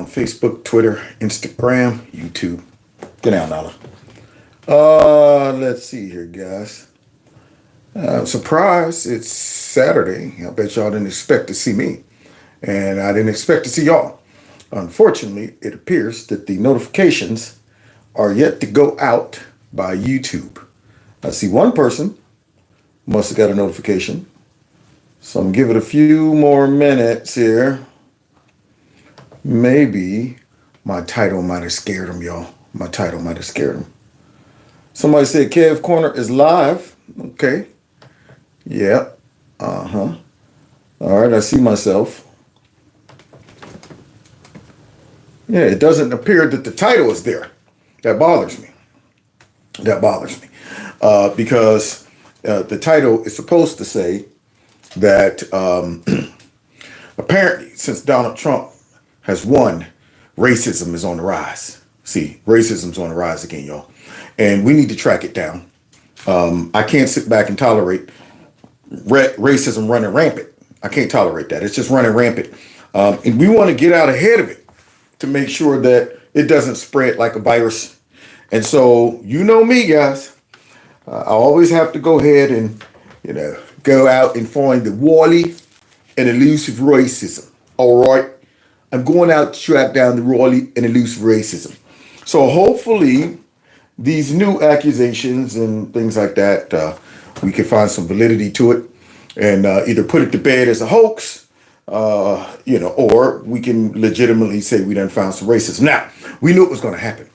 on Facebook, Twitter, Instagram, YouTube. Get down, Nala. Let's see here, guys. Surprise, it's Saturday. I bet y'all didn't expect to see me. And I didn't expect to see y'all. Unfortunately, it appears that the notifications are yet to go out by YouTube. I see one person must have got a notification. So I'm giving it a few more minutes here. Maybe my title might have scared them, y'all. My title might have scared them. Somebody said Kev Corner is live. Okay. Yeah. All right, I see myself. Yeah, it doesn't appear that the title is there. That bothers me. Because the title is supposed to say that apparently since Donald Trump has won, racism is on the rise. See, racism's on the rise again, y'all. And we need to track it down. I can't sit back and tolerate racism running rampant. I can't tolerate that. It's just running rampant. And we want to get out ahead of it to make sure that it doesn't spread like a virus. And so, you know me, guys. I always have to go ahead and, go out and find the wily and elusive racism. All right. I'm going out to track down the wily and elusive racism. So hopefully these new accusations and things like that, we can find some validity to it and either put it to bed as a hoax, or we can legitimately say we done found some racism. Now, we knew it was going to happen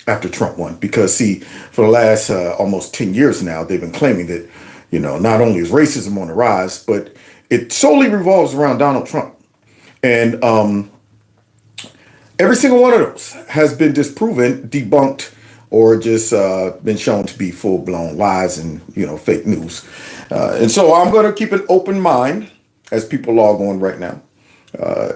after Trump won because, see, for the last almost 10 years now, they've been claiming that, not only is racism on the rise, but it solely revolves around Donald Trump. And every single one of those has been disproven, debunked, or just been shown to be full-blown lies and, fake news. And so I'm going to keep an open mind as people log on right now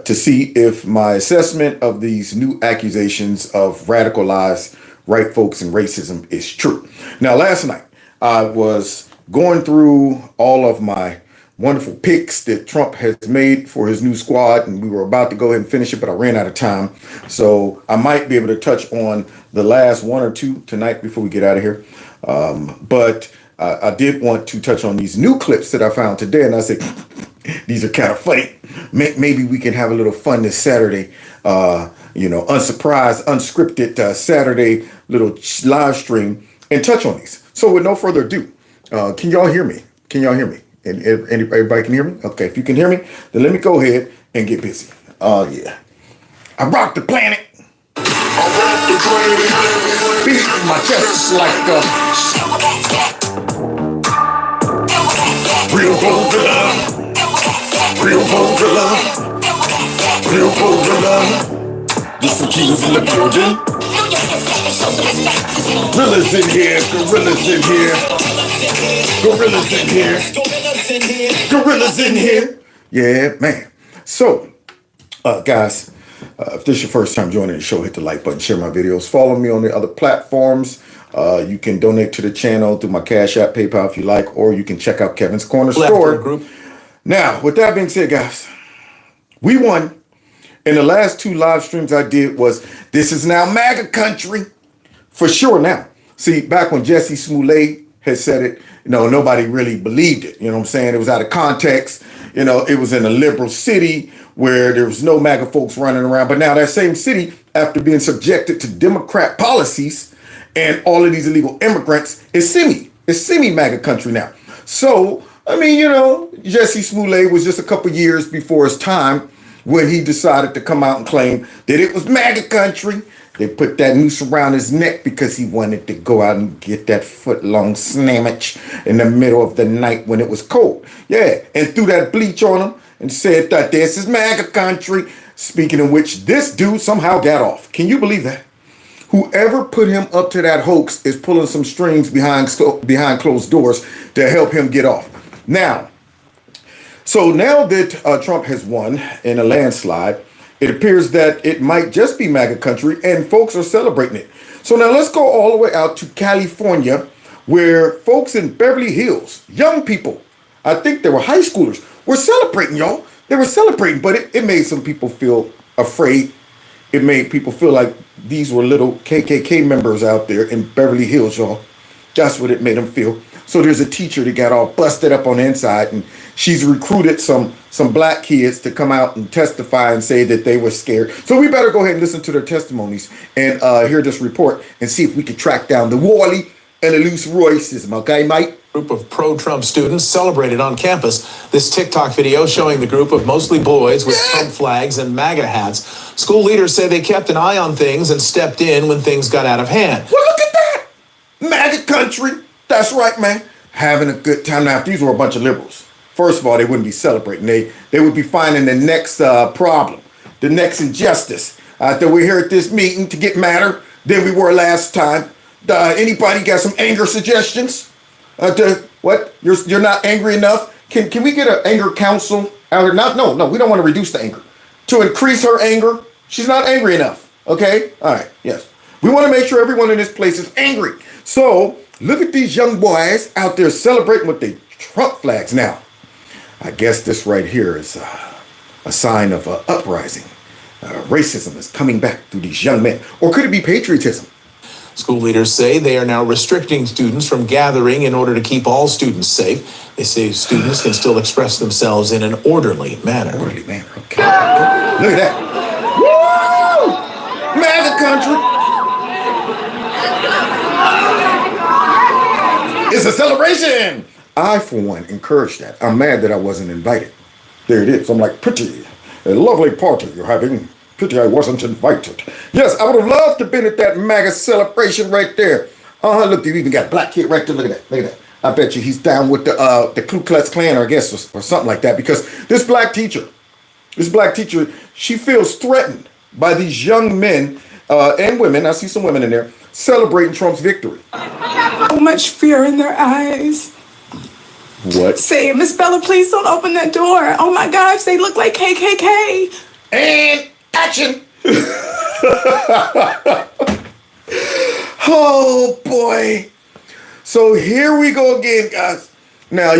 to see if my assessment of these new accusations of radicalized right folks and racism is true. Now, last night, I was going through all of my wonderful picks that Trump has made for his new squad, and we were about to go ahead and finish it, but I ran out of time. So I might be able to touch on the last one or two tonight before we get out of here. But I did want to touch on these new clips that I found today, and I said, these are kind of funny. Maybe we can have a little fun this Saturday, unsurprised, unscripted Saturday little live stream and touch on these. So with no further ado, can y'all hear me? And everybody can hear me? Okay, if you can hear me, then let me go ahead and get busy. Yeah. I rock the planet. Beat my chest like real gorilla. Real gorilla. Real gorilla. There's some kings in the building. Gorillas in here. Gorillas in here. Gorillas in here. Gorillas in here. Yeah, man. So, guys, if this is your first time joining the show, hit the like button, share my videos, follow me on the other platforms. You can donate to the channel through my Cash App, PayPal if you like, or you can check out Kevin's Corner store. Now, with that being said, guys, we won. And the last two live streams I did was, this is now MAGA country. For sure now. See, back when Jesse Smollett had said it, nobody really believed it. You know what I'm saying? It was out of context. It was in a liberal city where there was no MAGA folks running around. But now that same city, after being subjected to Democrat policies and all of these illegal immigrants, is semi-MAGA country now. So, Jesse Smollett was just a couple years before his time when he decided to come out and claim that it was MAGA country. They put that noose around his neck because he wanted to go out and get that foot-long sandwich in the middle of the night when it was cold. Yeah, and threw that bleach on him and said that this is MAGA country. Speaking of which, this dude somehow got off. Can you believe that? Whoever put him up to that hoax is pulling some strings behind closed doors to help him get off. Now that Trump has won in a landslide, it appears that it might just be MAGA country, and folks are celebrating it. So now let's go all the way out to California, where folks in Beverly Hills, young people, I think they were high schoolers, were celebrating, y'all. They were celebrating, but it made some people feel afraid it made people feel like these were little KKK members out there in Beverly Hills, y'all. That's what it made them feel. So there's a teacher that got all busted up on the inside, and she's recruited some black kids to come out and testify and say that they were scared. So we better go ahead and listen to their testimonies and hear this report and see if we can track down the Wally and the loose racism. Okay, Mike? Group of pro-Trump students celebrated on campus. This TikTok video showing the group of mostly boys with Trump flags and MAGA hats. School leaders say they kept an eye on things and stepped in when things got out of hand. Well, look at that. MAGA country. That's right, man. Having a good time. Now, if these were a bunch of liberals, first of all, they wouldn't be celebrating. They would be finding the next problem, the next injustice. That we're here at this meeting to get madder than we were last time. Anybody got some anger suggestions? What? You're not angry enough? Can we get an anger council out here? No, we don't want to reduce the anger. To increase her anger, she's not angry enough. Okay? All right, yes. We want to make sure everyone in this place is angry. So, look at these young boys out there celebrating with their Trump flags. Now, I guess this right here is a sign of uprising. Racism is coming back through these young men. Or could it be patriotism? School leaders say they are now restricting students from gathering in order to keep all students safe. They say students can still express themselves in an orderly manner. Orderly manner, okay. Look at that. Woo! MAGA country! It's a celebration! I, for one, encourage that. I'm mad that I wasn't invited. There it is. I'm like, pretty, a lovely party you're having. Pity I wasn't invited. Yes, I would have loved to have been at that MAGA celebration right there. Look, you even got a black kid right there. Look at that. Look at that. I bet you he's down with the Ku Klux Klan, or I guess, or something like that. Because this black teacher, she feels threatened by these young men and women. I see some women in there celebrating Trump's victory. So much fear in their eyes. What? Say, Miss Bella, please don't open that door. Oh my gosh, they look like KKK. And action! Oh boy. So here we go again, guys. Now,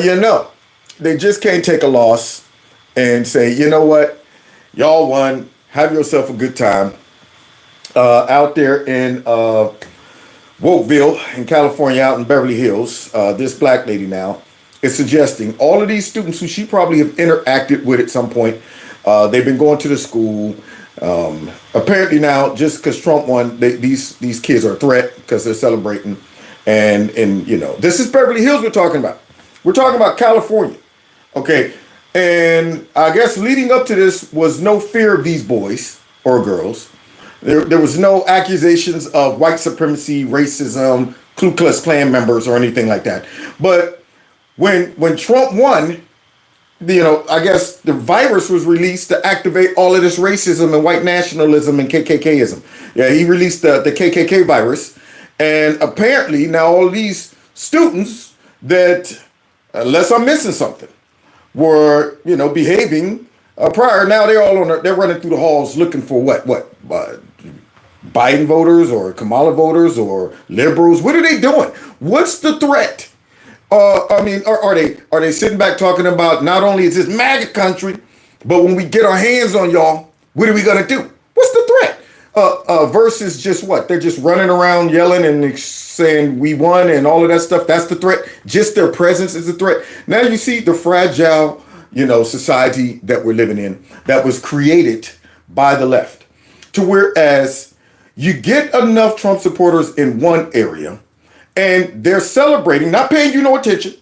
they just can't take a loss and say, you know what? Y'all won. Have yourself a good time. Out there in Wokeville in California, out in Beverly Hills, this black lady now is suggesting all of these students who she probably have interacted with at some point, they've been going to the school. Apparently now, just because Trump won, these kids are a threat because they're celebrating. And this is Beverly Hills we're talking about. We're talking about California. Okay. And I guess leading up to this was no fear of these boys or girls. There was no accusations of white supremacy, racism, Ku Klux Klan members or anything like that. But when Trump won, I guess the virus was released to activate all of this racism and white nationalism and KKKism. Yeah, he released the KKK virus. And apparently now all these students that, unless I'm missing something, were, behaving prior. Now they're running through the halls looking for what Biden voters or Kamala voters or liberals. What are they doing? What's the threat? Are they sitting back talking about not only is this MAGA country, but when we get our hands on y'all, what are we gonna do? What's the threat? Versus just what? They're just running around yelling and saying we won and all of that stuff. That's the threat. Just their presence is a threat. Now you see the fragile, society that we're living in that was created by the left. To whereas you get enough Trump supporters in one area, and they're celebrating, not paying you no attention,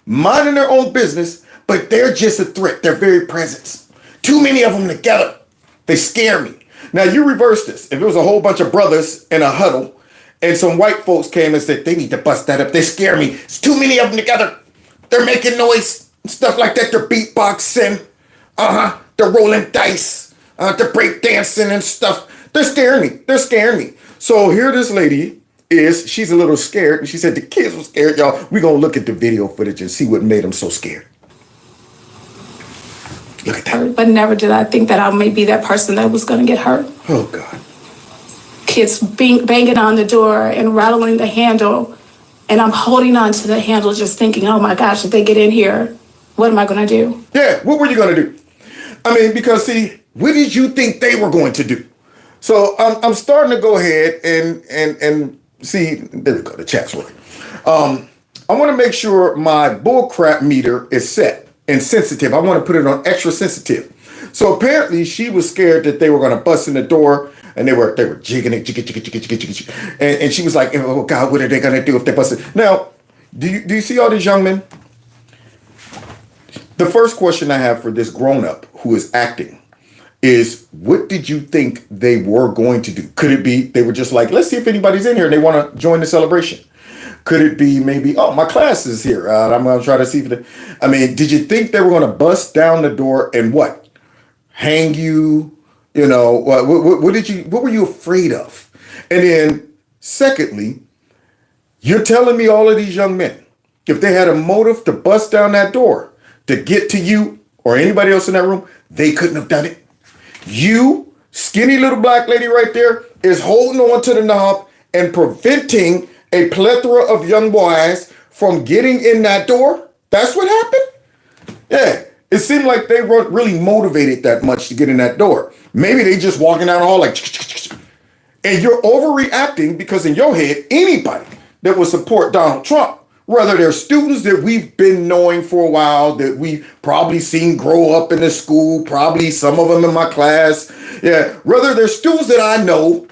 minding their own business, but they're just a threat. Their very presence. Too many of them together. They scare me. Now you reverse this. If it was a whole bunch of brothers in a huddle and some white folks came and said, they need to bust that up. They scare me. It's too many of them together. They're making noise, stuff like that. They're beatboxing. They're rolling dice. They're break dancing and stuff. They're scaring me. So here this lady she's a little scared, and she said the kids were scared, y'all. We're going to look at the video footage and see what made them so scared. Look at that. But never did I think that I may be that person that was going to get hurt. Oh, God. Kids banging on the door and rattling the handle, and I'm holding on to the handle just thinking, oh, my gosh, if they get in here, what am I going to do? Yeah, what were you going to do? Because, see, what did you think they were going to do? So I'm starting to go ahead and see. There we go. The chat's working. I want to make sure my bullcrap meter is set and sensitive. I want to put it on extra sensitive. So apparently she was scared that they were going to bust in the door, and they were jigging it, jiggy. And she was like, oh God, what are they going to do if they bust it? Now, do you see all these young men? The first question I have for this grown-up who is acting is, what did you think they were going to do? Could it be they were just like, let's see if anybody's in here and they want to join the celebration? Could it be maybe, oh, my class is here. I'm going to try to see if I mean, did you think they were going to bust down the door and what? Hang you? You know, what were you afraid of? And then secondly, you're telling me all of these young men, if they had a motive to bust down that door to get to you or anybody else in that room, they couldn't have done it. You, skinny little black lady right there, is holding on to the knob and preventing a plethora of young boys from getting in that door. That's what happened? Yeah. It seemed like they weren't really motivated that much to get in that door. Maybe they just walking down the hall like, and you're overreacting because in your head, anybody that would support Donald Trump, whether they're students that we've been knowing for a while, that we've probably seen grow up in the school, probably some of them in my class, yeah, whether they're students that I know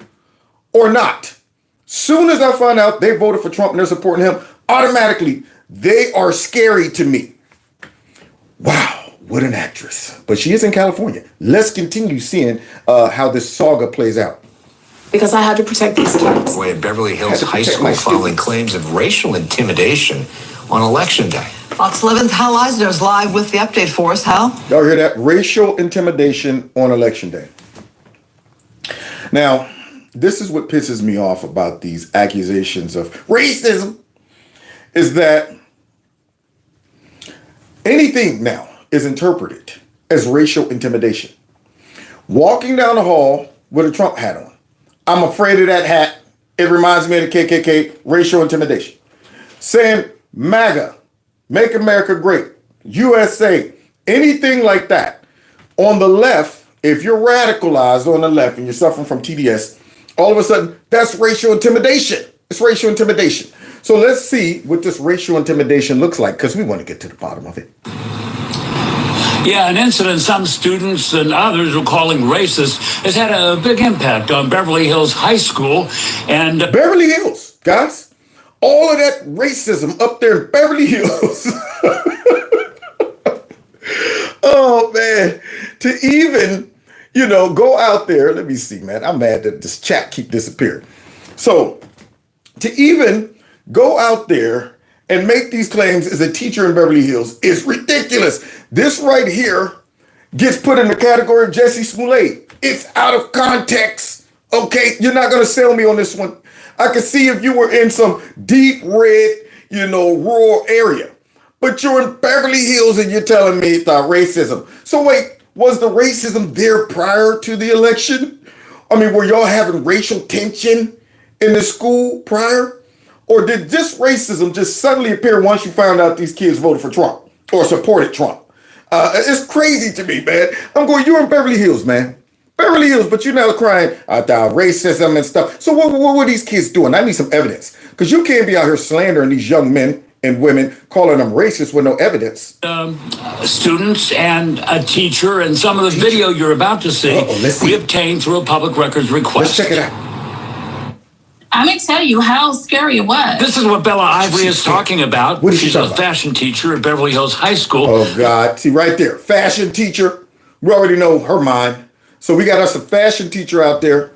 or not. Soon as I find out they voted for Trump and they're supporting him, automatically they are scary to me. Wow, what an actress. But she is in California. Let's continue seeing how this saga plays out. Because I had to protect these kids. Boy at Beverly Hills High School filing claims of racial intimidation on Election Day. Fox 11's Hal Eisner's live with the update for us. Hal? Y'all hear that? Racial intimidation on Election Day. Now, this is what pisses me off about these accusations of racism, is that anything now is interpreted as racial intimidation. Walking down the hall with a Trump hat on. I'm afraid of that hat. It reminds me of the KKK, racial intimidation. Saying MAGA, make America great, USA, anything like that. On the left, if you're radicalized on the left and you're suffering from TDS, all of a sudden, that's racial intimidation. It's racial intimidation. So let's see what this racial intimidation looks like, because we want to get to the bottom of it. Yeah, an incident some students and others are calling racist has had a big impact on Beverly Hills High School. And Beverly Hills, guys. All of that racism up there in Beverly Hills. Oh, man. To even, go out there. Let me see, man. I'm mad that this chat keep disappearing. So to even go out there and make these claims as a teacher in Beverly Hills is ridiculous. This right here gets put in the category of Jesse Smollett. It's out of context. Okay, you're not going to sell me on this one. I could see if you were in some deep red, rural area. But you're in Beverly Hills and you're telling me about racism. So wait, was the racism there prior to the election? I mean, were y'all having racial tension in the school prior? Or did this racism just suddenly appear once you found out these kids voted for Trump or supported Trump? It's crazy to me, man. I'm going, you're in Beverly Hills, man. Beverly Hills, but you're now crying about racism and stuff. So what were these kids doing? I need some evidence. Because you can't be out here slandering these young men and women, calling them racist with no evidence. Students and a teacher, and some of the video you're about to see, we obtained through a public records request. Let's check it out. I'm going to tell you how scary it was. This is what Bella Ivory is talking about. What is she She's talking a about? fashion teacher at Beverly Hills High School. Oh, God. See, right there. Fashion teacher. We already know her mind. So we got us a fashion teacher out there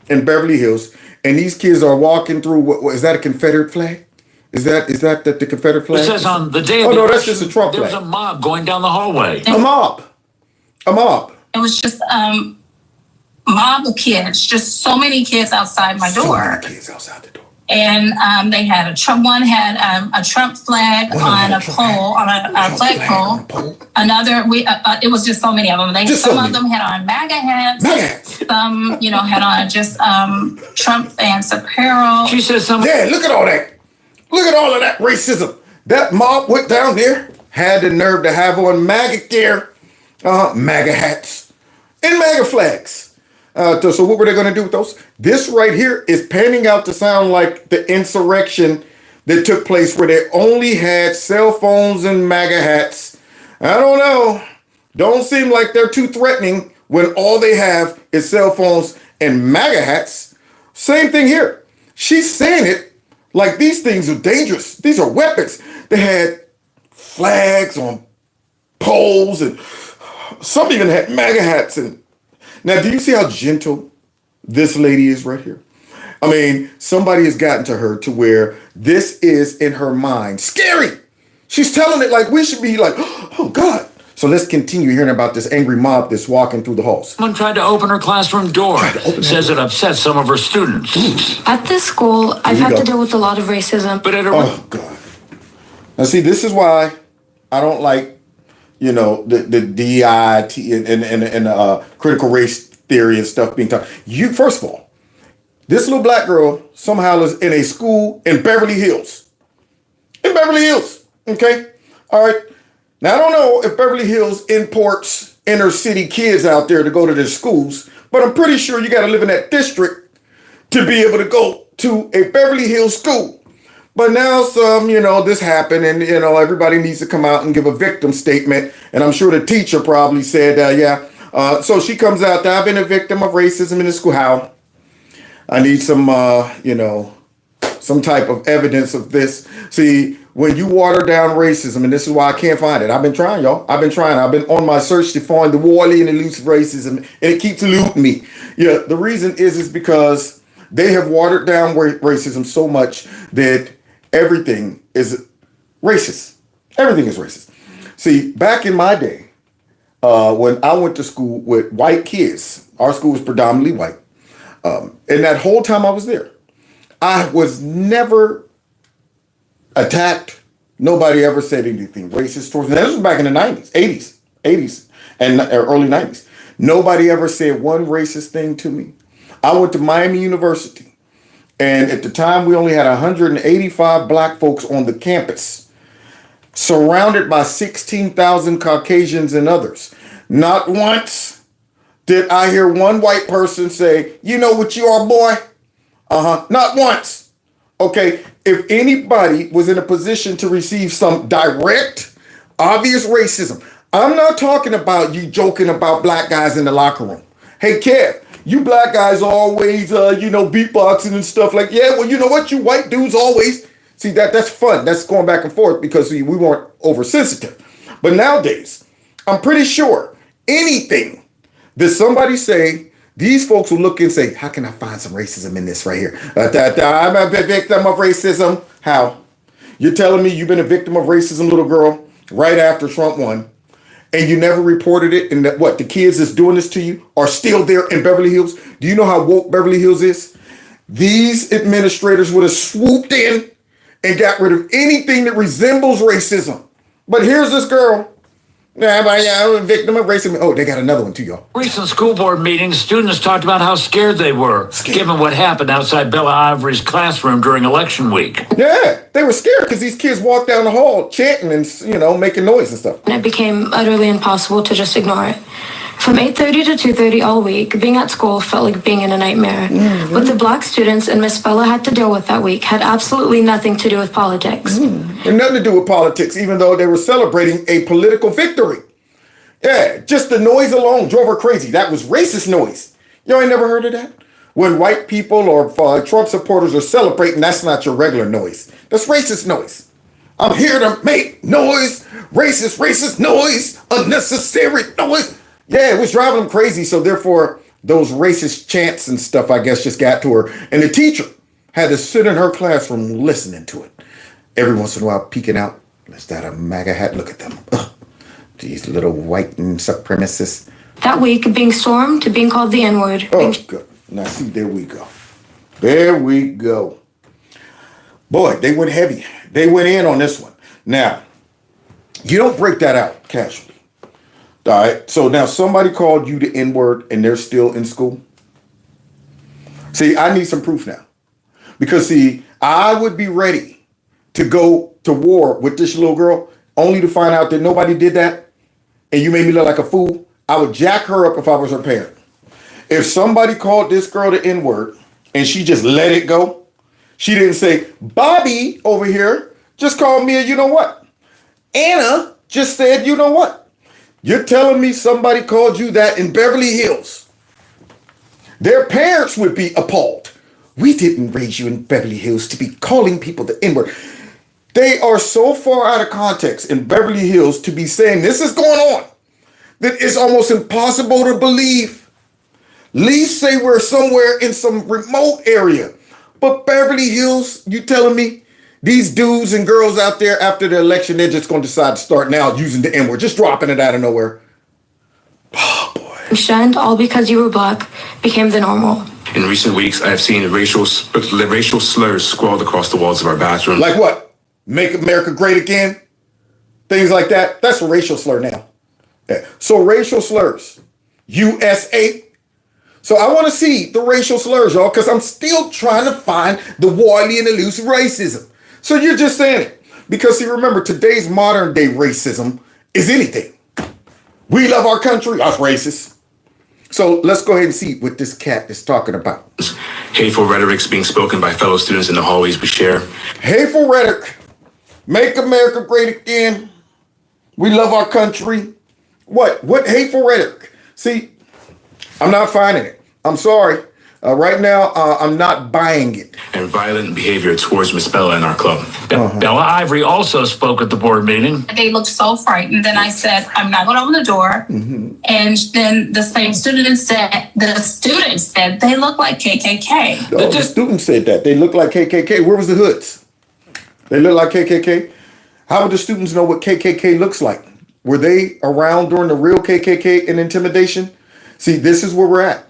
in Beverly Hills. And these kids are walking through, what is that, a Confederate flag? Is that the Confederate flag? It says on the day of Oh, the no, election, that's just a Trump there was flag. a mob going down the hallway. A mob. It was just mob of kids, just so many kids outside my So door. many kids outside the door. And they had one had a Trump flag on a pole, on a flagpole. Another, it was just so many of them. Some of them had on MAGA hats. Some, had on just Trump fans apparel. She says some. Yeah, look at all that. Look at all of that racism. That mob went down there, had the nerve to have on MAGA gear, MAGA hats, and MAGA flags. So what were they going to do with those? This right here is panning out to sound like the insurrection that took place where they only had cell phones and MAGA hats. I don't know. Don't seem like they're too threatening when all they have is cell phones and MAGA hats. Same thing here. She's saying it like these things are dangerous. These are weapons. They had flags on poles and some even had MAGA hats. And now, do you see how gentle this lady is right here? I mean, somebody has gotten to her to where this is in her mind scary. She's telling it like we should be like, oh God. So let's continue hearing about this angry mob that's walking through the halls. Someone tried to open her classroom door. Says it upset some of her students. At this school, I've had to deal with a lot of racism. But oh God. Now see, this is why I don't like, you know, the DEI and critical race theory and stuff being taught. You, first of all, this little black girl somehow is in a school in Beverly Hills. In Beverly Hills, okay? All right. Now, I don't know if Beverly Hills imports inner city kids out there to go to their schools, but I'm pretty sure you got to live in that district to be able to go to a Beverly Hills school. But now this happened and, everybody needs to come out and give a victim statement. And I'm sure the teacher probably said, so she comes out there, I've been a victim of racism in the school. How? I need some, some type of evidence of this. See, when you water down racism, and this is why I can't find it. I've been trying, y'all. I've been on my search to find the warly and elusive racism, and it keeps eluding me. Yeah, the reason is because they have watered down racism so much that everything is racist. Everything is racist. See, back in my day, when I went to school with white kids, our school was predominantly white. And that whole time I was there, I was never attacked. Nobody ever said anything racist towards me. This was back in the 90s, 80s, and early 90s. Nobody ever said one racist thing to me. I went to Miami University, and at the time we only had 185 black folks on the campus, surrounded by 16,000 Caucasians and others. Not once did I hear one white person say, you know what you are, boy? Not once. Okay, if anybody was in a position to receive some direct, obvious racism, I'm not talking about you joking about black guys in the locker room. Hey, Kev, you black guys always, beatboxing and stuff like, yeah, well, you know what? You white dudes always. See, that's fun. That's going back and forth because we weren't oversensitive. But nowadays, I'm pretty sure anything that somebody say, these folks will look and say, how can I find some racism in this right here? I'm a victim of racism. How? You're telling me you've been a victim of racism, little girl, right after Trump won, and you never reported it, and that the kids that's doing this to you are still there in Beverly Hills? Do you know how woke Beverly Hills is? These administrators would have swooped in and got rid of anything that resembles racism. But here's this girl. I'm a victim of racism. Oh, they got another one too, y'all. Recent school board meetings, students talked about how scared they were, given what happened outside Bella Ivory's classroom during election week. Yeah, they were scared because these kids walked down the hall chanting and, making noise and stuff. And it became utterly impossible to just ignore it. From 8:30 to 2:30 all week, being at school felt like being in a nightmare. Mm-hmm. What the black students and Miss Bella had to deal with that week had absolutely nothing to do with politics. And nothing to do with politics, even though they were celebrating a political victory. Yeah, just the noise alone drove her crazy. That was racist noise. Y'all ain't never heard of that? When white people or Trump supporters are celebrating, that's not your regular noise. That's racist noise. I'm here to make noise, racist noise, unnecessary noise. Yeah, it was driving them crazy. So therefore, those racist chants and stuff, I guess, just got to her. And the teacher had to sit in her classroom listening to it. Every once in a while, peeking out. Is that a MAGA hat? Look at them. Ugh. These little white supremacists. That week, being stormed to being called the N-word. Oh, good. Now, see, there we go. There we go. Boy, they went heavy. They went in on this one. Now, you don't break that out casually. All right, so now somebody called you the N-word and they're still in school. See, I need some proof now. Because, see, I would be ready to go to war with this little girl only to find out that nobody did that and you made me look like a fool. I would jack her up if I was her parent. If somebody called this girl the N-word and she just let it go, she didn't say, Bobby over here just called me a you know what? Anna just said, you know what? You're telling me somebody called you that in Beverly Hills. Their parents would be appalled. We didn't raise you in Beverly Hills to be calling people the N-word. They are so far out of context in Beverly Hills to be saying this is going on that it's almost impossible to believe. Least say we're somewhere in some remote area. But Beverly Hills, you telling me these dudes and girls out there after the election, they're just going to decide to start now using the N-word, just dropping it out of nowhere. Oh, boy. And all because you were black became the normal. In recent weeks, I have seen racial slurs scrawled across the walls of our bathroom. Like what? Make America great again? Things like that. That's a racial slur now. Yeah. So racial slurs. USA. So I want to see the racial slurs, y'all, because I'm still trying to find the wily and elusive racism. So you're just saying it. Because see, remember, today's modern day racism is anything. We love our country, us racist. So let's go ahead and see what this cat is talking about. Hateful rhetorics being spoken by fellow students in the hallways we share. Hateful rhetoric. Make America great again. We love our country. What? What hateful rhetoric? See, I'm not finding it. I'm sorry. Right now, I'm not buying it. And violent behavior towards Miss Bella in our club. Bella Ivory also spoke at the board meeting. They looked so frightened. Then I said, I'm not going to open the door. And then the same student said, they look like KKK. Oh, the student said that. They look like KKK. Where was the hoods? They look like KKK. How would the students know what KKK looks like? Were they around during the real KKK and intimidation? See, this is where we're at.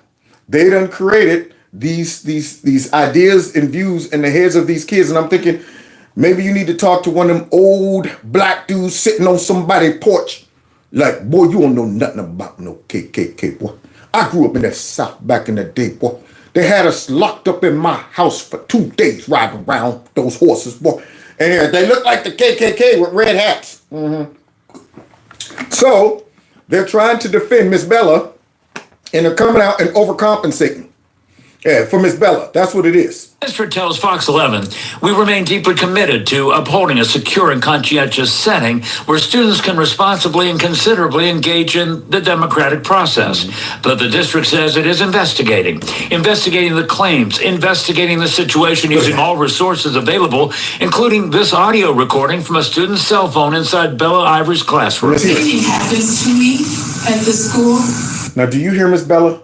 They done created these ideas and views in the heads of these kids. And I'm thinking, maybe you need to talk to one of them old black dudes sitting on somebody's porch. Like, boy, you don't know nothing about no KKK, boy. I grew up in the South back in the day, boy. They had us locked up in my house for 2 days riding around those horses, boy. And they look like the KKK with red hats. So they're trying to defend Miss Bella, and they're coming out and overcompensating. Yeah, for Miss Bella. That's what it is. District tells Fox 11, we remain deeply committed to upholding a secure and conscientious setting where students can responsibly and considerably engage in the democratic process. But the district says it is investigating the claims, investigating the situation using all resources available, including this audio recording from a student's cell phone inside Bella Ivory's classroom. Anything happens to me at the school. Now, do you hear Miss Bella?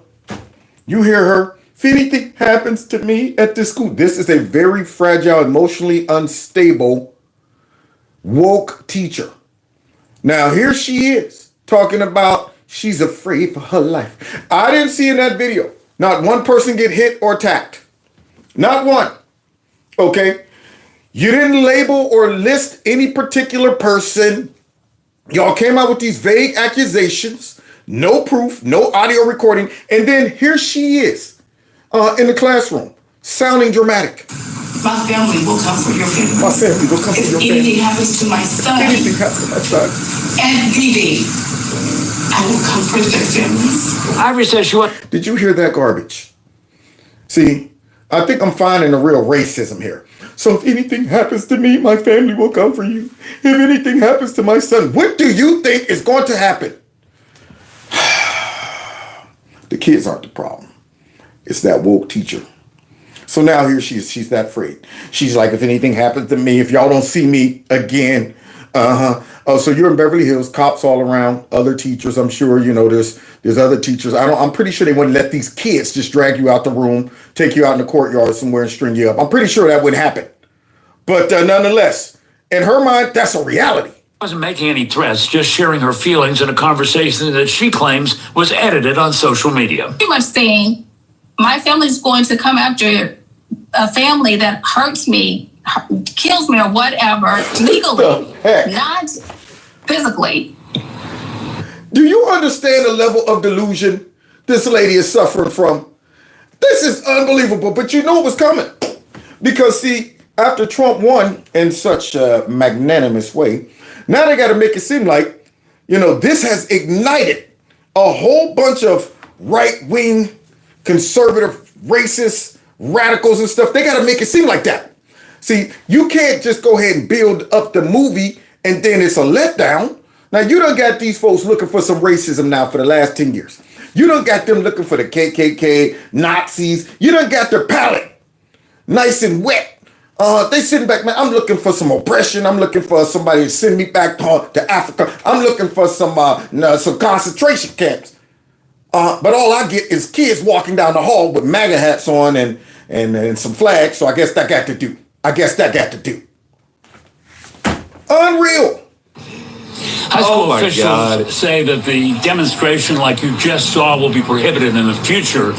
You hear her? If anything happens to me at this school, this is a very fragile, emotionally unstable, woke teacher. Now, here she is talking about she's afraid for her life. I didn't see in that video not one person get hit or attacked. Not one. Okay? You didn't label or list any particular person. Y'all came out with these vague accusations, no proof, no audio recording, and then here she is. In the classroom, sounding dramatic. My family will come for your family. My family will come for your family. If anything happens to my son, anything happens to my son, and Vivi, I will come for their families. Ivory says she wants. Did you hear that garbage? See, I think I'm finding a real racism here. So if anything happens to me, my family will come for you. If anything happens to my son, what do you think is going to happen? The kids aren't the problem. It's that woke teacher. So now here she's that afraid. She's like, if anything happens to me, if y'all don't see me again, Oh, so you're in Beverly Hills, cops all around, other teachers. I'm sure, there's other teachers. I'm pretty sure they wouldn't let these kids just drag you out the room, take you out in the courtyard somewhere and string you up. I'm pretty sure that wouldn't happen. But nonetheless, in her mind, that's a reality. Wasn't making any threats, just sharing her feelings in a conversation that she claims was edited on social media. Pretty much saying, my family's going to come after a family that hurts me, kills me or whatever, legally, not physically. Do you understand the level of delusion this lady is suffering from? This is unbelievable, but you know it was coming. Because, see, after Trump won in such a magnanimous way, now they got to make it seem like, this has ignited a whole bunch of right-wing conservative, racist, radicals and stuff. They got to make it seem like that. See, you can't just go ahead and build up the movie and then it's a letdown. Now, you done got these folks looking for some racism now for the last 10 years. You done got them looking for the KKK, Nazis. You done got their palate nice and wet. They sitting back, man, I'm looking for some oppression. I'm looking for somebody to send me back to Africa. I'm looking for some concentration camps. But all I get is kids walking down the hall with MAGA hats on and some flags. So I guess that got to do. Unreal. High school officials say that the demonstration like you just saw will be prohibited in the future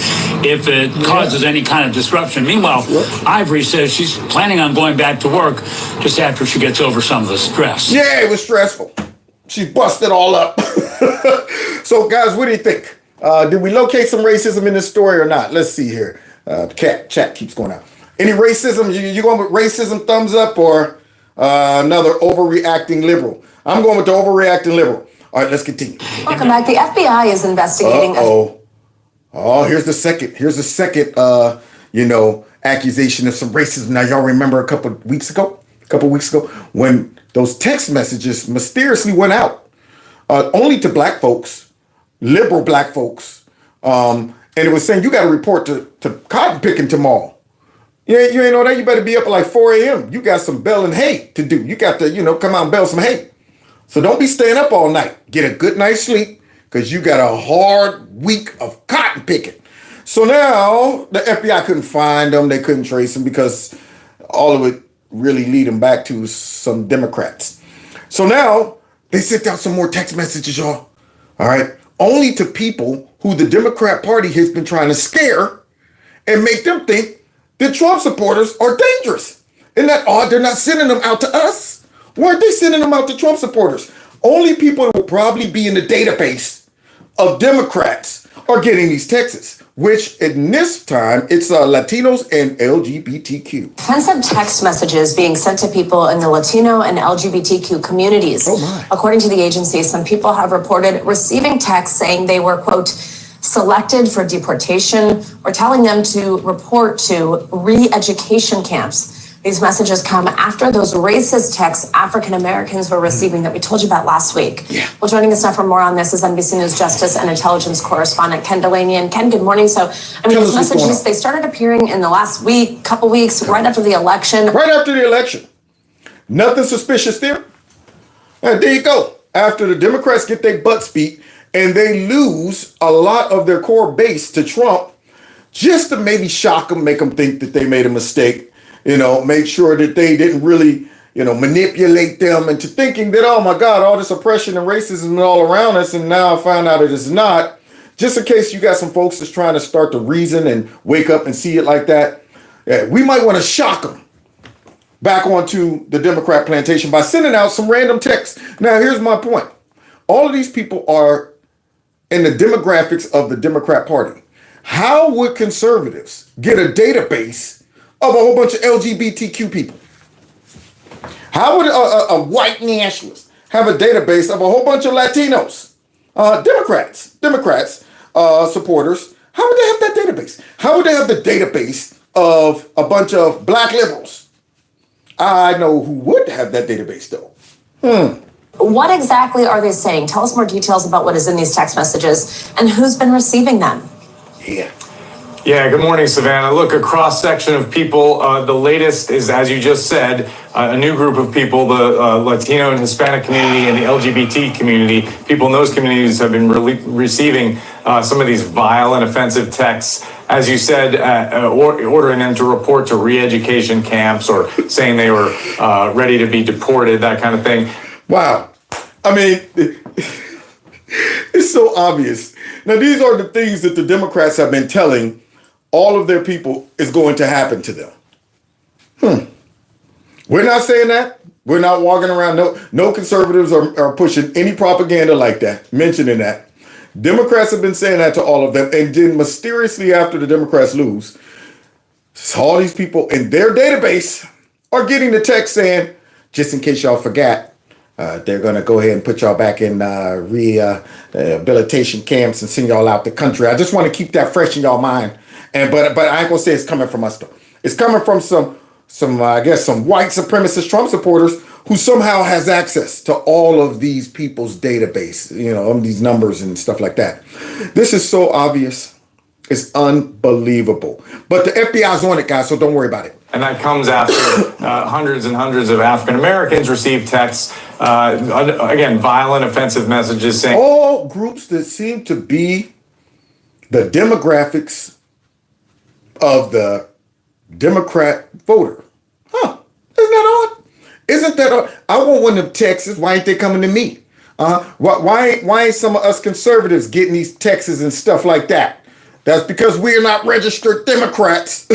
if it causes any kind of disruption. Meanwhile, Ivory says she's planning on going back to work just after she gets over some of the stress. Yeah, it was stressful. She busted all up. So, guys, what do you think? Did we locate some racism in this story or not? Let's see here. Chat keeps going out. Any racism? You going with racism, thumbs up, or another overreacting liberal? I'm going with the overreacting liberal. All right, let's continue. Welcome back. The FBI is investigating. Here's the second. Accusation of some racism. Now, y'all remember a couple weeks ago, when those text messages mysteriously went out, only to black folks, liberal black folks, and it was saying you got to report to cotton picking tomorrow. You ain't know that. You better be up at like 4 a.m. You got some baling hay to do. You got to, come out and bale some hay. So don't be staying up all night. Get a good night's sleep because you got a hard week of cotton picking. So now the FBI couldn't find them. They couldn't trace them because all of it really lead them back to some Democrats. So now they sent out some more text messages, y'all. All right. Only to people who the Democrat Party has been trying to scare and make them think that Trump supporters are dangerous. Isn't that odd? They're not sending them out to us. Why aren't they sending them out to Trump supporters? Only people that will probably be in the database of Democrats are getting these texts, which in this time, it's Latinos and LGBTQ. Offensive text messages being sent to people in the Latino and LGBTQ communities. Oh my. According to the agency, some people have reported receiving texts saying they were, quote, selected for deportation or telling them to report to re-education camps. These messages come after those racist texts African Americans were receiving that we told you about last week. Yeah. Well, joining us now for more on this is NBC News Justice and Intelligence correspondent Ken Delaney. And Ken, good morning. So, these messages, they started appearing in the last couple weeks, right after the election. Right after the election. Nothing suspicious there. And there you go. After the Democrats get their butts beat and they lose a lot of their core base to Trump, just to maybe shock them, make them think that they made a mistake. Make sure that they didn't really, manipulate them into thinking that, oh my God, all this oppression and racism all around us. And now I found out it is not. Just in case you got some folks that's trying to start to reason and wake up and see it like that. We might want to shock them back onto the Democrat plantation by sending out some random texts. Now, here's my point. All of these people are in the demographics of the Democrat Party. How would conservatives get a database of a whole bunch of LGBTQ people? How would a white nationalist have a database of a whole bunch of Latinos, Democrats, supporters? How would they have that database? How would they have the database of a bunch of black liberals? I know who would have that database, though. What exactly are they saying? Tell us more details about what is in these text messages and who's been receiving them. Yeah, good morning, Savannah. Look, a cross-section of people. The latest is, as you just said, a new group of people, the Latino and Hispanic community and the LGBT community. People in those communities have been receiving some of these vile and offensive texts, as you said, ordering them to report to re-education camps or saying they were ready to be deported, that kind of thing. Wow. I mean, it's so obvious. Now, these are the things that the Democrats have been telling all of their people is going to happen to them. We're not saying that. We're not walking around. No conservatives are pushing any propaganda like that, mentioning that. Democrats have been saying that to all of them. And then mysteriously after the Democrats lose, all these people in their database are getting the text saying, just in case y'all forgot, They're going to go ahead and put y'all back in rehabilitation camps and send y'all out the country. I just want to keep that fresh in y'all mind. But I ain't gonna say it's coming from us though. It's coming from some I guess some white supremacist Trump supporters who somehow has access to all of these people's database, these numbers and stuff like that. This is so obvious. It's unbelievable. But the FBI's on it, guys, so don't worry about it. And that comes after hundreds and hundreds of African Americans received texts, again, violent, offensive messages saying... All groups that seem to be the demographics of the Democrat voter. Huh. Isn't that odd? Isn't that odd? I want one of them texts. Why ain't they coming to me? Why ain't some of us conservatives getting these texts and stuff like that? That's because we're not registered Democrats.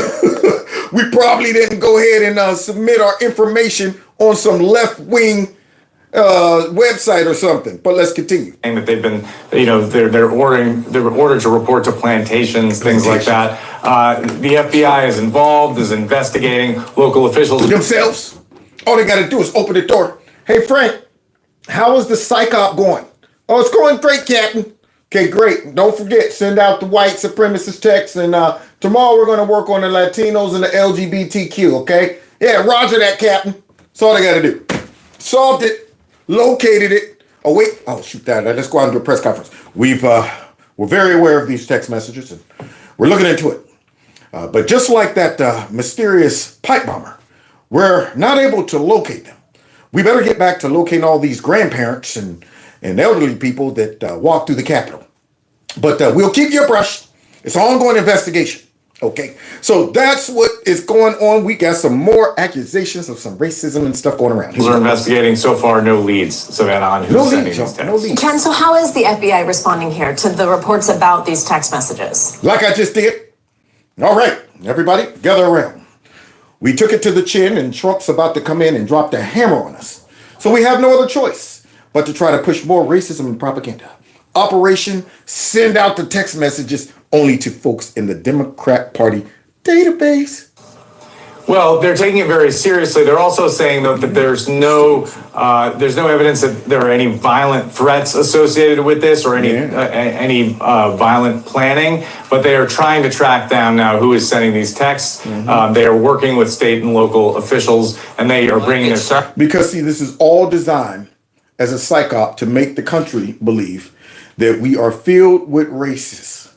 We probably didn't go ahead and submit our information on some left-wing website or something. But let's continue. Saying that they've been, they're ordered to report to plantations, things like that. The FBI is involved, is investigating local officials themselves. All they got to do is open the door. Hey, Frank, how is the psych op going? Oh, it's going great, Captain. Okay, great. Don't forget, send out the white supremacist text, and tomorrow we're going to work on the Latinos and the LGBTQ, okay? Yeah, roger that, Captain. That's all I got to do. Solved it, located it. Oh, wait. Oh, shoot that. Let's go out and do a press conference. We're very aware of these text messages, and we're looking into it. But just like that mysterious pipe bomber, we're not able to locate them. We better get back to locating all these grandparents and elderly people that walk through the Capitol. But we'll keep you abreast. It's an ongoing investigation. Okay, so that's what is going on. We got some more accusations of some racism and stuff going around. We're investigating so far, no leads, Savannah, on who's sending these texts. No leads. Ken, so how is the FBI responding here to the reports about these text messages? Like I just did. All right, everybody, gather around. We took it to the chin, and Trump's about to come in and drop the hammer on us. So we have no other choice but to try to push more racism and propaganda. Operation Send Out the Text Messages only to folks in the Democrat Party database. Well, they're taking it very seriously. They're also saying, though, that there's no evidence that there are any violent threats associated with this or any violent planning. But they are trying to track down now who is sending these texts. They are working with state and local officials, and they are bringing their... Because, see, this is all designed as a psych op to make the country believe that we are filled with racists,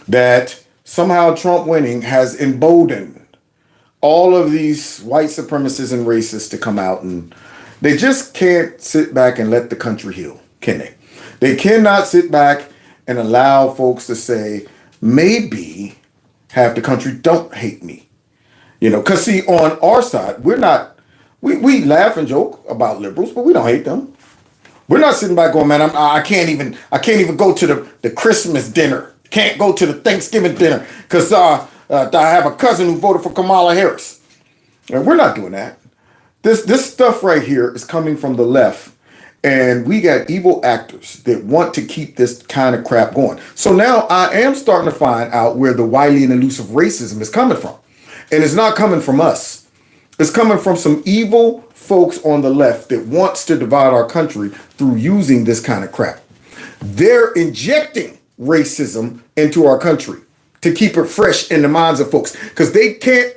that somehow Trump winning has emboldened all of these white supremacists and racists to come out, and they just can't sit back and let the country heal, can they? They cannot sit back and allow folks to say, maybe half the country don't hate me. Because see, on our side, we laugh and joke about liberals, but we don't hate them. We're not sitting back going, man, I can't even go to the Christmas dinner. Can't go to the Thanksgiving dinner because I have a cousin who voted for Kamala Harris. And we're not doing that. This stuff right here is coming from the left, and we got evil actors that want to keep this kind of crap going. So now I am starting to find out where the wily and elusive racism is coming from. And it's not coming from us. It's coming from some evil folks on the left that wants to divide our country through using this kind of crap. They're injecting racism into our country to keep it fresh in the minds of folks, because they can't,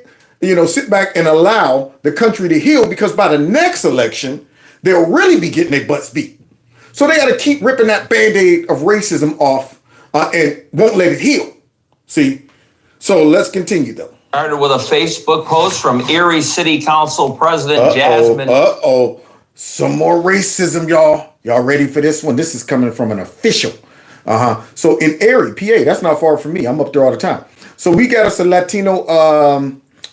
sit back and allow the country to heal, because by the next election, they'll really be getting their butts beat. So they got to keep ripping that Band-Aid of racism off and won't let it heal. See? So let's continue, though. Started with a Facebook post from Erie City Council President Jasmine. Some more racism, y'all. Y'all ready for this one? This is coming from an official. So in Erie, PA, that's not far from me. I'm up there all the time. So we got us a Latino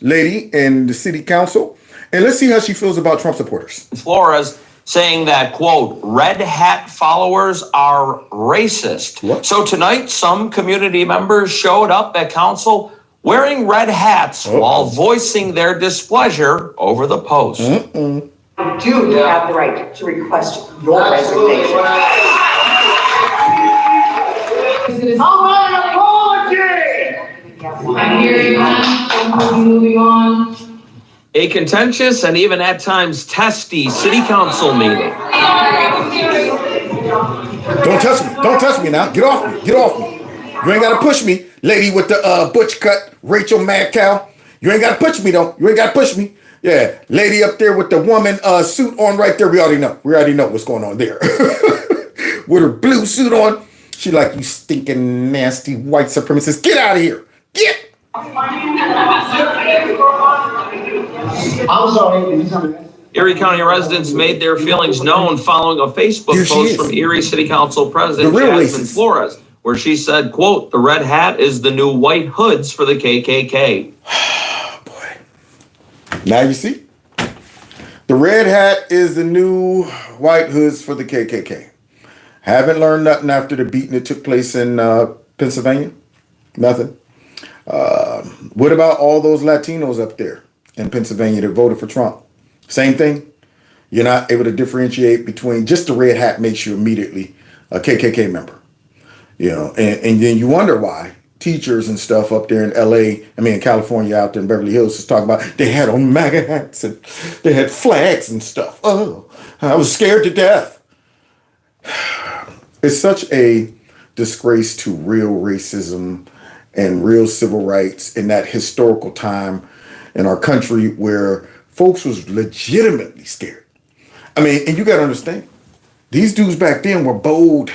lady in the city council. And let's see how she feels about Trump supporters. Flores saying that, quote, red hat followers are racist. What? So tonight, some community members showed up at council wearing red hats while voicing their displeasure over the post. You do have the right to request your resignation. My apology! I hear you. Moving on. A contentious and even at times testy city council meeting. Don't touch me. Don't touch me now. Get off me. Get off me. You ain't got to push me. Lady with the butch cut, Rachel Mad Cow. You ain't got to push me, though. You ain't got to push me. Yeah, lady up there with the woman suit on right there. We already know. We already know what's going on there. With her blue suit on. She like, you stinking, nasty white supremacist. Get out of here. Get. I'm sorry. Erie County residents made their feelings known following a Facebook post from Erie City Council President Jasmine Flores, where she said, quote, the red hat is the new white hoods for the KKK. Boy. Now you see? The red hat is the new white hoods for the KKK. Haven't learned nothing after the beating that took place in Pennsylvania? Nothing. What about all those Latinos up there in Pennsylvania that voted for Trump? Same thing. You're not able to differentiate between just the red hat makes you immediately a KKK member. You know, and then you wonder why teachers and stuff up there in LA, in California, out there in Beverly Hills, is talking about they had on MAGA hats and they had flags and stuff. Oh, I was scared to death. It's such a disgrace to real racism and real civil rights in that historical time in our country where folks was legitimately scared. And you got to understand, these dudes back then were bold.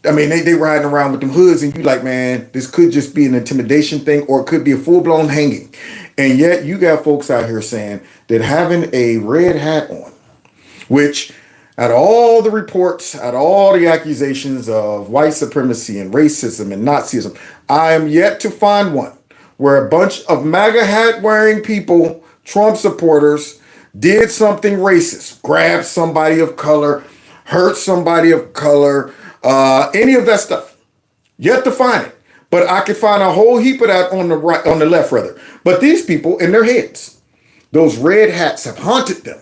They riding around with them hoods and you like, man, this could just be an intimidation thing or it could be a full-blown hanging. And yet you got folks out here saying that having a red hat on, which out of all the reports, out of all the accusations of white supremacy and racism and Nazism, I am yet to find one where a bunch of MAGA hat wearing people, Trump supporters, did something racist, grabbed somebody of color, hurt somebody of color, any of that stuff. Yet to find it. But I could find a whole heap of that on the right, on the left rather. But these people in their heads, those red hats have haunted them.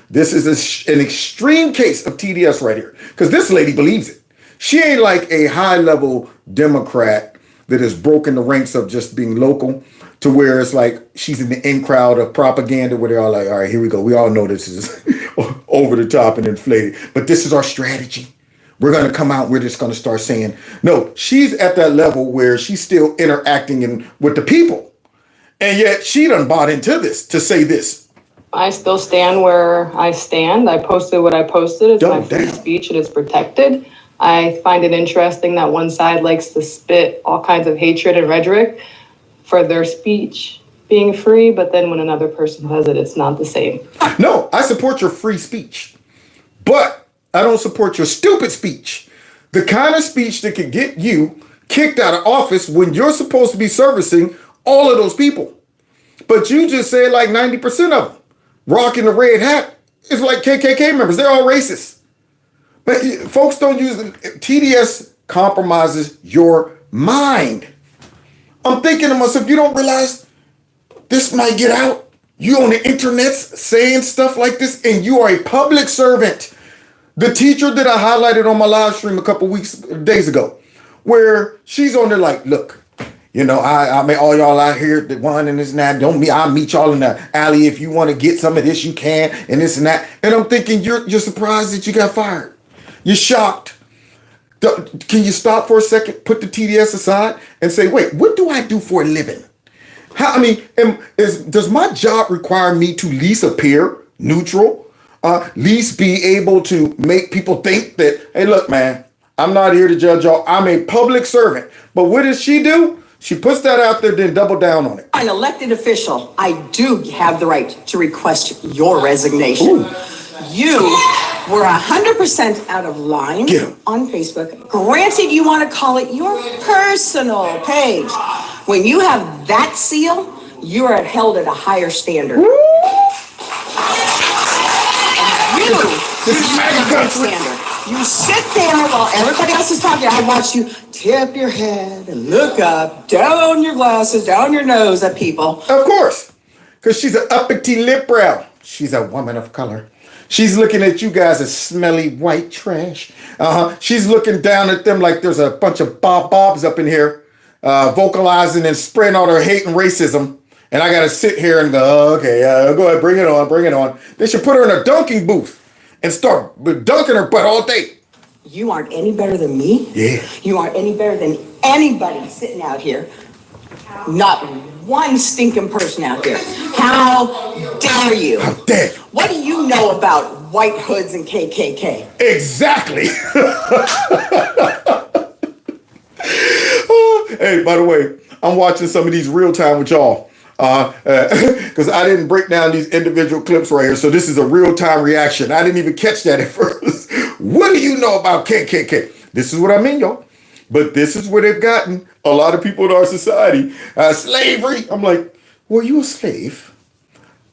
This is an extreme case of TDS right here. Because this lady believes it. She ain't like a high-level Democrat that has broken the ranks of just being local to where it's like she's in the in crowd of propaganda where they're all like, all right, here we go. We all know this is over the top and inflated. But this is our strategy. We're going to come out. We're just going to start saying, no, she's at that level where she's still interacting with the people. And yet she done bought into this to say this. I still stand where I stand. I posted what I posted. It's my free speech and it's protected. I find it interesting that one side likes to spit all kinds of hatred and rhetoric for their speech being free, but then when another person does it, it's not the same. No, I support your free speech, but I don't support your stupid speech. The kind of speech that could get you kicked out of office when you're supposed to be servicing all of those people. But you just said like 90% of them rocking the red hat is like KKK members. They're all racist. But folks don't use it. TDS compromises your mind. I'm thinking to myself, you don't realize this might get out. You on the internet saying stuff like this and you are a public servant. The teacher that I highlighted on my live stream a couple days ago, where she's on there like, look, you know, I mean, all y'all out here, the one and this and that, I'll meet y'all in the alley. If you want to get some of this, you can, and this and that. And I'm thinking, you're surprised that you got fired. You're shocked. Can you stop for a second, put the TDS aside and say, wait, what do I do for a living? Does my job require me to least appear neutral? Least be able to make people think that, hey, look, man, I'm not here to judge y'all. I'm a public servant. But what does she do? She puts that out there, then double down on it. An elected official, I do have the right to request your resignation. Ooh. You were 100% out of line on Facebook. Granted, you want to call it your personal page. When you have that seal, you are held at a higher standard. You sit there while everybody else is talking. I watch you tip your head and look up, down your glasses, down your nose at people. Of course, because she's an uppity lip brow. She's a woman of color. She's looking at you guys as smelly white trash. She's looking down at them like there's a bunch of bobs up in here, vocalizing and spreading all their hate and racism. And I got to sit here and go, okay, go ahead, bring it on, bring it on. They should put her in a dunking booth and start dunking her butt all day. You aren't any better than me. Yeah. You aren't any better than anybody sitting out here. Not one stinking person out here. How dare you? How dare you? What do you know about white hoods and KKK? Exactly. Hey, by the way, I'm watching some of these real time with y'all. Because I didn't break down these individual clips right here. So this is a real time reaction. I didn't even catch that at first. What do you know about KKK? This is what I mean, y'all. But this is where they've gotten a lot of people in our society. Slavery. I'm like, were you a slave?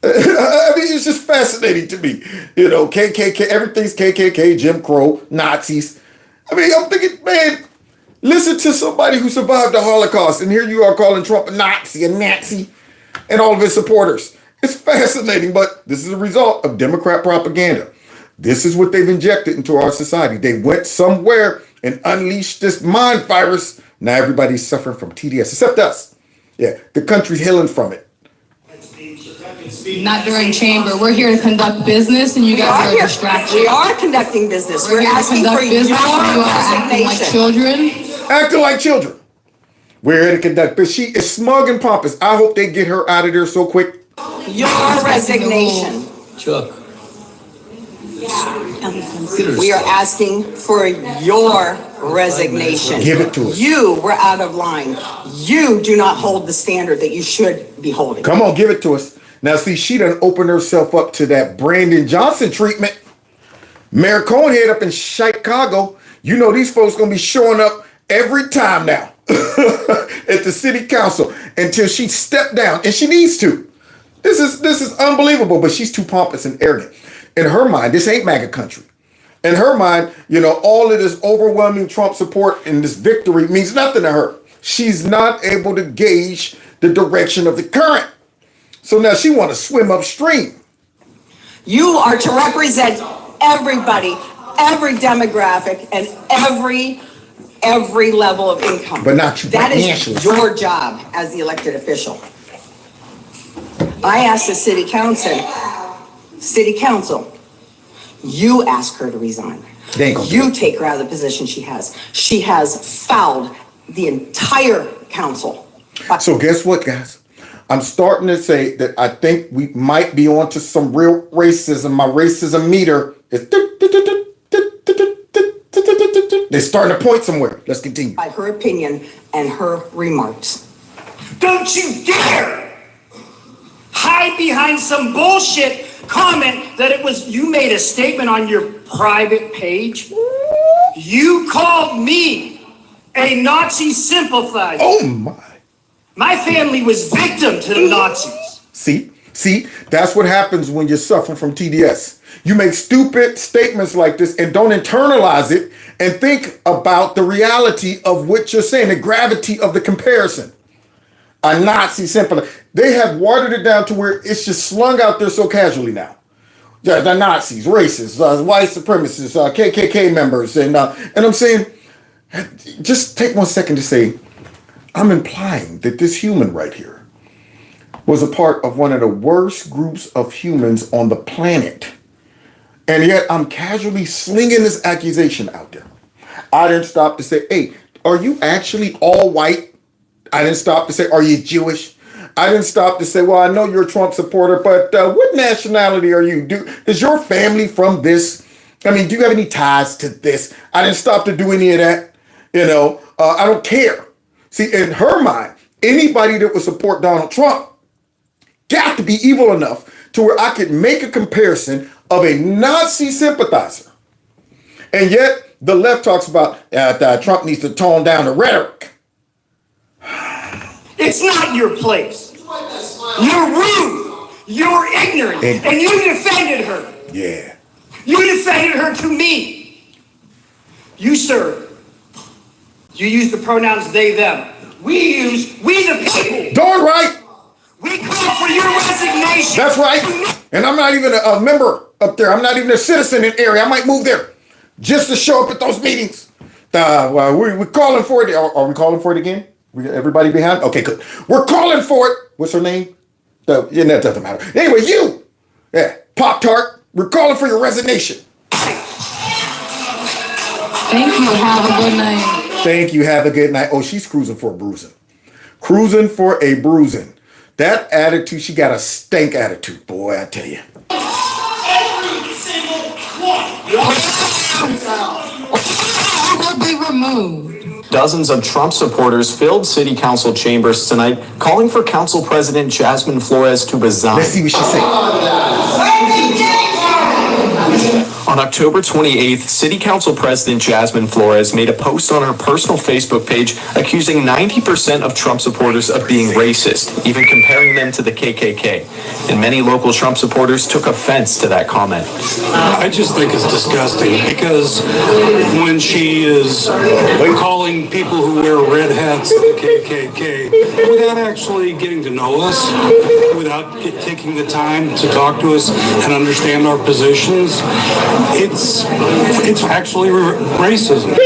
I mean, it's just fascinating to me. You know, KKK, everything's KKK, Jim Crow, Nazis. I mean, I'm thinking, man, listen to somebody who survived the Holocaust, and here you are calling Trump a Nazi, and all of his supporters. It's fascinating, but this is a result of Democrat propaganda. This is what they've injected into our society. They went somewhere and unleashed this mind virus. Now everybody's suffering from TDS, except us. Yeah, the country's healing from it. Not during chamber. We're here to conduct business, and you guys are a distraction. We are conducting business. We're here to asking for conduct your business, and you are acting like resignation. children. Acting like children. We're here to conduct, but she is smug and pompous. I hope they get her out of there so quick. Your resignation. Chuck. We are asking for your resignation. Give it to us. You were out of line. You do not hold the standard that you should be holding. Come on, give it to us. Now, see, she done opened herself up to that Brandon Johnson treatment. Mayor Conehead up in Chicago. You know these folks gonna be showing up every time now at the city council until she stepped down, and she needs to. This is unbelievable, but she's too pompous and arrogant. In her mind, this ain't MAGA country. In her mind, you know, all of this overwhelming Trump support and this victory means nothing to her. She's not able to gauge the direction of the current. So now she want to swim upstream. You are to represent everybody, every demographic, and every level of income. But not you. That is your job as the elected official. I asked the city council, you ask her to resign. You take her out of the position she has. She has fouled the entire council. So guess what, guys? I'm starting to say that I think we might be onto some real racism. My racism meter is... They're starting to point somewhere. Let's continue. By her opinion and her remarks. Don't you dare hide behind some bullshit comment that it was you made a statement on your private page. You called me a Nazi sympathizer. Oh my. My family was victim to the Nazis. See, that's what happens when you suffer from TDS. You make stupid statements like this and don't internalize it and think about the reality of what you're saying, the gravity of the comparison. A Nazi sympathizer. They have watered it down to where it's just slung out there so casually now. The Nazis, racists, white supremacists, KKK members, and I'm saying, just take 1 second to say, I'm implying that this human right here was a part of one of the worst groups of humans on the planet. And yet I'm casually slinging this accusation out there. I didn't stop to say, hey, are you actually all white? I didn't stop to say, are you Jewish? I didn't stop to say, well, I know you're a Trump supporter, but what nationality are you? Is your family from this? I mean, do you have any ties to this? I didn't stop to do any of that. You know, I don't care. See, in her mind, anybody that would support Donald Trump got to be evil enough to where I could make a comparison of a Nazi sympathizer. And yet the left talks about Trump needs to tone down the rhetoric. It's not your place. You're rude. You're ignorant. And you defended her. Yeah. You defended her to me. You, sir, you use the pronouns they, them. We the people. Darn right. We call for your resignation. That's right. And I'm not even a member up there. I'm not even a citizen in the area. I might move there just to show up at those meetings. We're calling for it. Are we calling for it again? Everybody behind? Okay, good. We're calling for it. What's her name? That doesn't matter. Anyway, you, Pop-Tart, we're calling for your resignation. Thank you. Have a good night. Thank you. Have a good night. Oh, she's cruising for a bruising. Cruising for a bruising. That attitude, she got a stank attitude, boy, I tell you. Every single one. Will be removed. Dozens of Trump supporters filled city council chambers tonight, calling for Council President Jasmine Flores to resign. Let's see what she said. On October 28th, City Council President Jasmine Flores made a post on her personal Facebook page accusing 90% of Trump supporters of being racist, even comparing them to the KKK. And many local Trump supporters took offense to that comment. I just think it's disgusting because when she is calling people who wear red hats the KKK without actually getting to know us, without taking the time to talk to us and understand our positions, it's actually racism.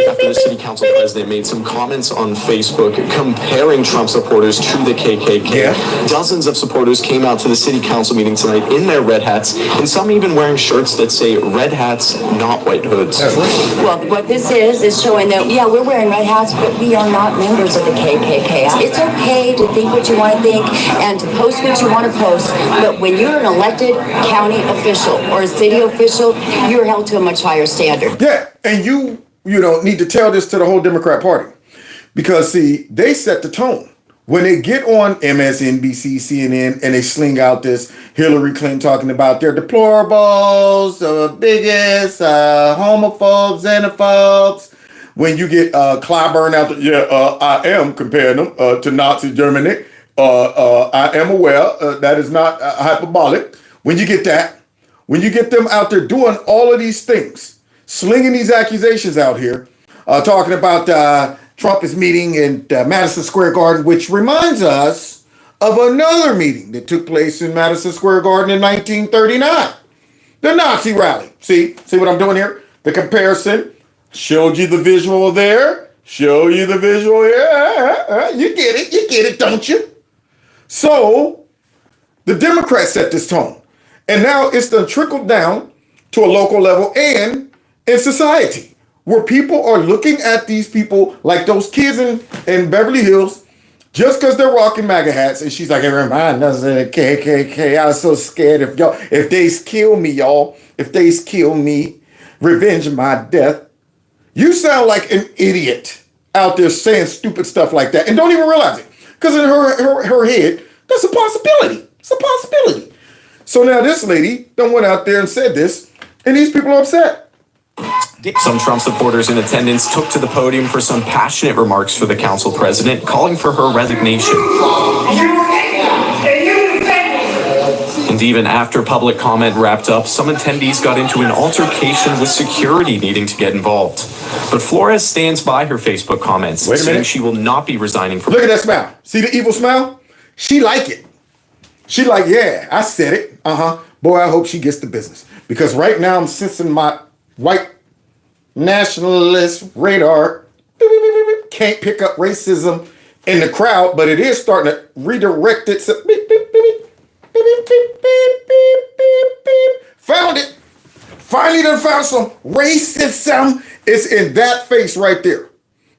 After the city council president made some comments on Facebook comparing Trump supporters to the KKK, dozens of supporters came out to the city council meeting tonight in their red hats, and some even wearing shirts that say red hats, not white hoods. Well, what this is showing that, yeah, we're wearing red hats, but we are not members of the KKK. It's okay to think what you want to think and to post what you want to post, but when you're an elected county official or a city official, you're held to a much higher standard. Yeah, and you don't need to tell this to the whole Democrat Party. Because, see, they set the tone. When they get on MSNBC, CNN, and they sling out this Hillary Clinton talking about their deplorables, bigots, homophobes, xenophobes. When you get Clyburn out there, I am comparing them to Nazi Germany. I am aware that is not hyperbolic. When you get that, when you get them out there doing all of these things, slinging these accusations out here, talking about Trump is meeting in Madison Square Garden, which reminds us of another meeting that took place in Madison Square Garden in 1939, the Nazi rally. See what I'm doing here? The comparison. Showed you the visual there. Show you the visual here. You get it, don't you? So the Democrats set this tone. And now it's done trickled down to a local level and in society, where people are looking at these people like those kids in Beverly Hills, just because they're rocking MAGA hats. And she's like, it reminds us of the KKK. I was so scared if they kill me, y'all, if they kill me, revenge my death. You sound like an idiot out there saying stupid stuff like that and don't even realize it. Because in her head, that's a possibility. It's a possibility. So now this lady done went out there and said this, and these people are upset. Some Trump supporters in attendance took to the podium for some passionate remarks for the council president, calling for her resignation. And even after public comment wrapped up, some attendees got into an altercation with security needing to get involved. But Flores stands by her Facebook comments, saying she will not be resigning from. Look at that smile. See the evil smile? She like it. She like, yeah, I said it. Boy, I hope she gets the business. Because right now I'm sensing my white nationalist radar can't pick up racism in the crowd, but it is starting to redirect it. So, beep, beep, beep, beep, beep, beep, beep, beep, beep. Found it. Finally done found some racism. It's in that face right there.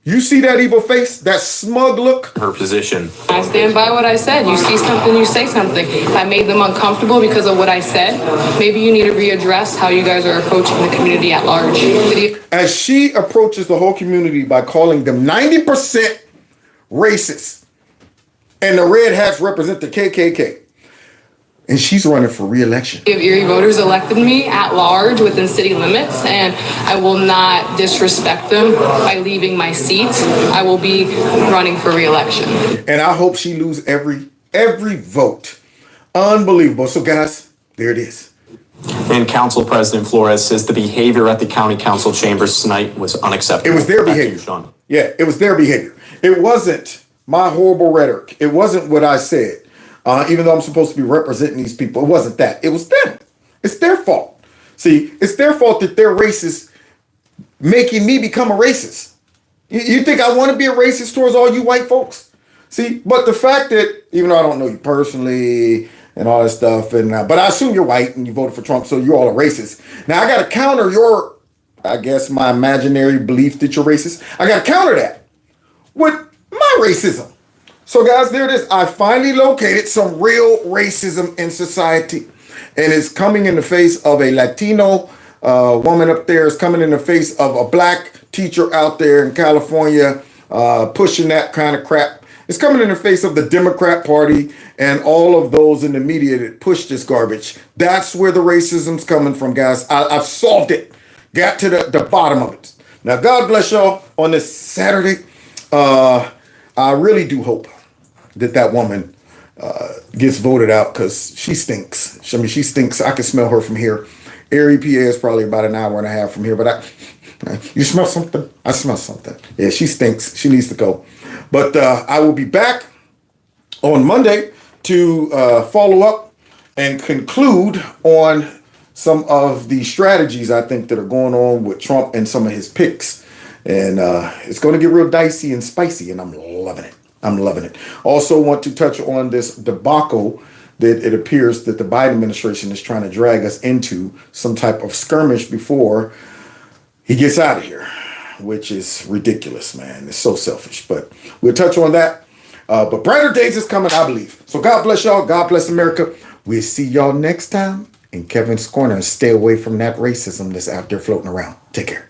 You see that evil face? That smug look? Her position. I stand by what I said. You see something, you say something. If I made them uncomfortable because of what I said, maybe you need to readdress how you guys are approaching the community at large. As she approaches the whole community by calling them 90% racist, and the red hats represent the KKK. And she's running for re-election. Erie voters elected me at large within city limits, and I will not disrespect them by leaving my seat. I will be running for re-election. And I hope she lose every vote. Unbelievable. So guys, there it is. And Council President Flores says the behavior at the county council chambers tonight was unacceptable. It was their behavior. Yeah, it was their behavior. It wasn't my horrible rhetoric. It wasn't what I said. Even though I'm supposed to be representing these people, it wasn't that. It was them. It's their fault. See, it's their fault that they're racist, making me become a racist. You think I want to be a racist towards all you white folks? See, but the fact that, even though I don't know you personally and all that stuff, and but I assume you're white and you voted for Trump, so you all are racist. Now I got to counter your, I guess, my imaginary belief that you're racist. I got to counter that with my racism. So guys, there it is. I finally located some real racism in society. And it's coming in the face of a Latino woman up there. It's coming in the face of a black teacher out there in California pushing that kind of crap. It's coming in the face of the Democrat Party and all of those in the media that push this garbage. That's where the racism's coming from, guys. I've solved it. Got to the bottom of it. Now, God bless y'all on this Saturday. I really do hope that woman gets voted out because she stinks. I mean, she stinks. I can smell her from here. Erie, PA is probably about an hour and a half from here, but you smell something? I smell something. Yeah, she stinks. She needs to go. But I will be back on Monday to follow up and conclude on some of the strategies I think that are going on with Trump and some of his picks. And it's going to get real dicey and spicy, and I'm loving it. I'm loving it. Also want to touch on this debacle that it appears that the Biden administration is trying to drag us into some type of skirmish before he gets out of here, which is ridiculous, man. It's so selfish, but we'll touch on that. But brighter days is coming, I believe. So God bless y'all. God bless America. We'll see y'all next time in Kevin's Corner. Stay away from that racism that's out there floating around. Take care.